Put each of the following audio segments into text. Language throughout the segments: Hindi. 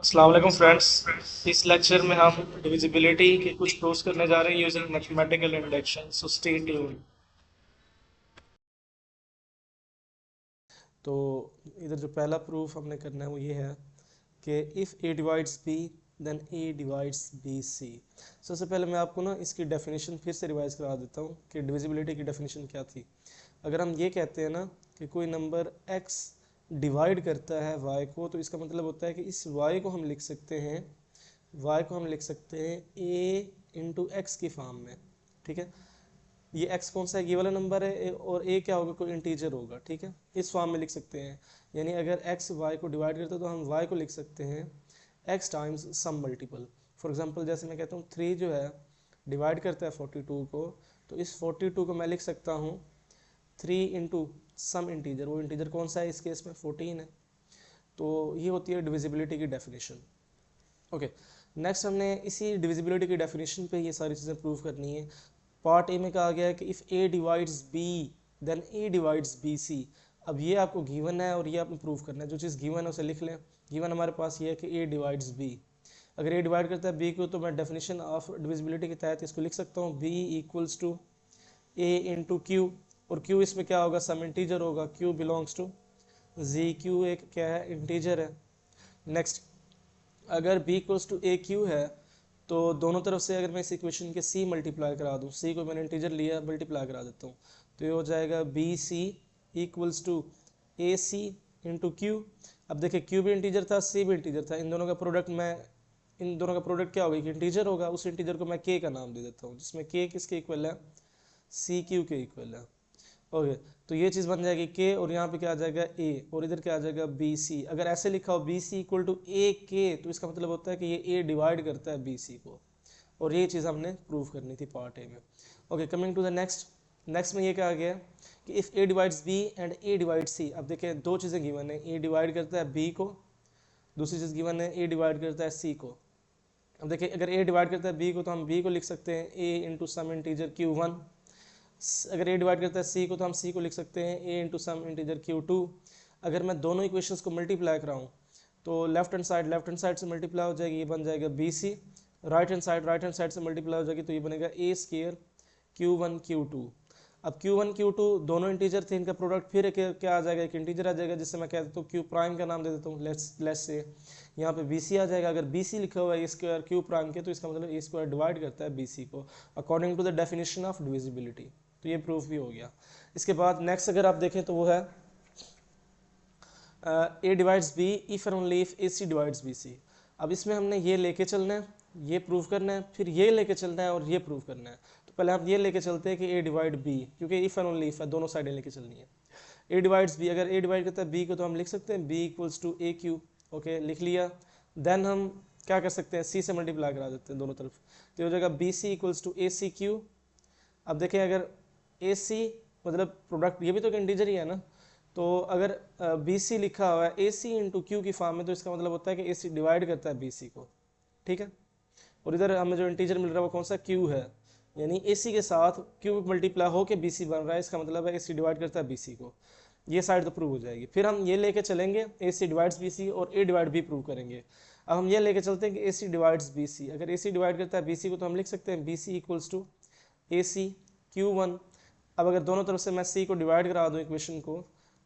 अस्सलाम वालेकुम फ्रेंड्स। इस लेक्चर में हम डिविजिबिलिटी के कुछ प्रूव्स करने जा रहे हैं using mathematical induction. So stay tuned. तो इधर जो पहला प्रूफ हमने करना है वो ये है कि if A divides B then A divides B C. सबसे पहले मैं आपको ना इसकी डेफिनेशन फिर से रिवाइज करा देता हूँ कि डिविजिबिलिटी की डेफिनेशन क्या थी। अगर हम ये कहते हैं ना कि कोई नंबर x डिवाइड करता है y को, तो इसका मतलब होता है कि इस y को हम लिख सकते हैं, a इंटू एक्स की फॉर्म में। ठीक है, ये x कौन सा है, ये वाला नंबर है, और a क्या होगा, कोई इंटीजर होगा। ठीक है, इस फॉर्म में लिख सकते हैं। यानी अगर x y को डिवाइड करता है तो हम y को लिख सकते हैं x times some multiple. For example जैसे मैं कहता हूँ 3 जो है डिवाइड करता है 42 को, तो इस 42 को मैं लिख सकता हूँ 3 इंटू सम इंटीजर। वो इंटीजर कौन सा है, इस केस में 14 है। तो ये होती है डिविजिबिलिटी की डेफिनेशन। ओके, नेक्स्ट हमने इसी डिविजिबिलिटी की डेफिनेशन पे ये सारी चीज़ें प्रूव करनी है। पार्ट ए में कहा गया है कि if A divides B then A divides B C. अब ये आपको गिवन है और ये आपने प्रूव करना है। जो चीज़ गिवन है उसे लिख लें। गिवन हमारे पास ये है कि ए डिवाइड्स बी। अगर ए डिवाइड करता है बी को, तो मैं डेफिनेशन ऑफ डिविजिबिलिटी के तहत इसको लिख सकता हूँ B equals to A into Q. और क्यू इसमें क्या होगा, सम इंटीजर होगा। Q belongs to G, Q एक क्या है, इंटीजर है। नेक्स्ट, अगर b equals to A Q है, तो दोनों तरफ से अगर मैं इस इक्वेशन के c मल्टीप्लाई करा दूँ, c को मैंने इंटीजर लिया, मल्टीप्लाई करा देता हूँ, तो ये हो जाएगा B C equals to A C into Q. अब देखिए क्यू भी इंटीजर था, c भी इंटीजर था, इन दोनों का प्रोडक्ट क्या होगा, इंटीजर होगा। उस इंटीजर को मैं k का नाम दे देता हूँ, जिसमें k किसके इक्वल है, सी क्यू के इक्वल है। ओके, तो ये चीज़ बन जाएगी के, और यहाँ पे क्या आ जाएगा ए, और इधर क्या आ जाएगा बी सी। अगर ऐसे लिखा हो बी सी इक्वल टू ए के, तो इसका मतलब होता है कि ये ए डिवाइड करता है बी सी को। और ये चीज़ हमने प्रूव करनी थी पार्ट ए में। Okay, coming to the next. Next में ये क्या आ गया कि if A divides B and A divide C. अब देखिए दो चीज़ें गिवन है, ए डिवाइड करता है बी को, दूसरी चीज़ गिवन है ए डिवाइड करता है सी को। अब देखिए अगर ए डिवाइड करता है बी को, तो हम बी को लिख सकते हैं ए इंटू सम इंटीजर Q1। अगर ए डिवाइड करता है सी को, तो हम सी को लिख सकते हैं ए इंटू सम इंटीजर Q2। अगर मैं दोनों इक्वेशंस को मल्टीप्लाई कराऊँ, तो लेफ्ट हैंड साइड से मल्टीप्लाई हो जाएगी, ये बन जाएगा B C. Right hand side से मल्टीप्लाई हो जाएगी, तो ये बनेगा ए स्केयर Q1 Q2। अब Q1 Q2 दोनों इंटीजर थे, इनका प्रोडक्ट फिर क्या आ जाएगा, एक इंटीजर आ जाएगा, जिससे मैं कह देता हूँ क्यू प्राइम का नाम दे देता हूँ। लेट्स से यहाँ पे बी सी आ जाएगा। अगर बी सी लिखा हुआ है ए स्क्वायर क्यू प्राइम के, तो इसका मतलब ए स्क्वायर डिवाइड करता है बी सी को according to the definition of divisibility. तो ये प्रूफ भी हो गया। इसके बाद नेक्स्ट अगर आप देखें तो वो है A divides B if and only if A C divides B C. अब इसमें हमने ये लेके चलना है, ये प्रूव करना है, फिर ये लेके चलना है और ये प्रूव करना है। तो पहले हम ये लेके चलते हैं कि ए डिवाइड बी, क्योंकि इफ एंड ओनली इफ है, दोनों साइडें लेके चलनी है। ए डिवाइड्स बी, अगर ए डिवाइड करता है बी को, तो हम लिख सकते हैं B equals to A Q. Okay, लिख लिया। देन हम क्या कर सकते हैं, सी से मल्टीप्लाई करा देते हैं दोनों तरफ, तो ये हो जाएगा B C equals to A C Q. अब देखें अगर ए सी मतलब प्रोडक्ट, ये भी तो एक इंटीजर ही है ना, तो अगर बी सी लिखा हुआ है ए सी इंटू क्यू की फॉर्म में, तो इसका मतलब होता है कि ए सी डिवाइड करता है बी सी को। ठीक है, और इधर हमें जो इंटीजर मिल रहा है वो कौन सा, क्यू है। यानी ए सी के साथ क्यू मल्टीप्लाई होकर बी सी बन रहा है, इसका मतलब है ए सी डिवाइड करता है बी सी को। ये साइड तो प्रूव हो जाएगी। फिर हम ये लेके चलेंगे ए सी डिवाइड्स बी सी, और ए डिवाइड भी प्रूव करेंगे। अब हम ये लेके चलते हैं कि ए सी डिवाइड्स बी सी। अगर ए सी डिवाइड करता है बी सी को, तो हम लिख सकते हैं B C equals to A C Q1। अब अगर दोनों तरफ से मैं C को डिवाइड करा दूँ इक्वेशन को,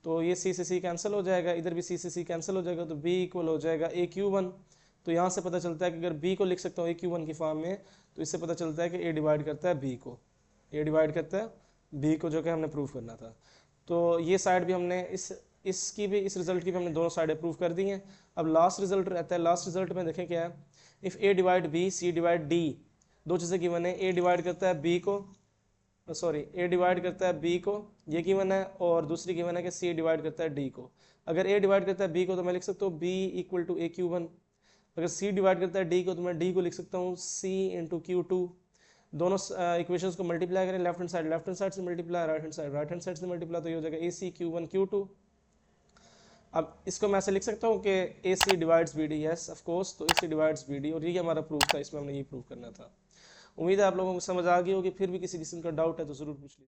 तो ये C से C कैंसिल हो जाएगा, इधर भी C से C कैंसिल हो जाएगा, तो B इक्वल हो जाएगा AQ1। तो यहाँ से पता चलता है कि अगर B को लिख सकता हूँ AQ1 की फॉर्म में, तो इससे पता चलता है कि A डिवाइड करता है B को, A डिवाइड करता है B को, जो कि हमने प्रूव करना था। तो ये साइड भी हमने इसकी भी, इस रिजल्ट की भी हमने दोनों साइडें प्रूव कर दी हैं। अब लास्ट रिजल्ट रहता है, लास्ट रिजल्ट में देखें क्या है, if A divide B C divide D। दो चीज़ें गिवन है, A डिवाइड करता है B को, सॉरी ए डिवाइड करता है बी को, ये गिवन है, और दूसरी गिवन है कि सी डिवाइड करता है डी को। अगर ए डिवाइड करता है बी को, तो मैं लिख सकता हूँ B equal to A Q one. अगर सी डिवाइड करता है डी को, तो मैं डी को लिख सकता हूँ सी इंटू क्यू टू। दोनों इक्वेशंस को मल्टीप्लाई करें, लेफ्ट हैंड साइड से मल्टीप्लाई, राइट हैंड साइड से मल्टीप्लाई, तो ये हो जाएगा A C Q one Q two. अब इसको मैं ऐसे लिख सकता हूँ कि A C divides B D, yes of course, तो A C divides B D, और ये हमारा प्रूफ था, इसमें हमने ये प्रूफ करना था। उम्मीद है आप लोगों को समझ आ गई होगी। फिर भी किसी किस्म का डाउट है तो ज़रूर पूछ लीजिए।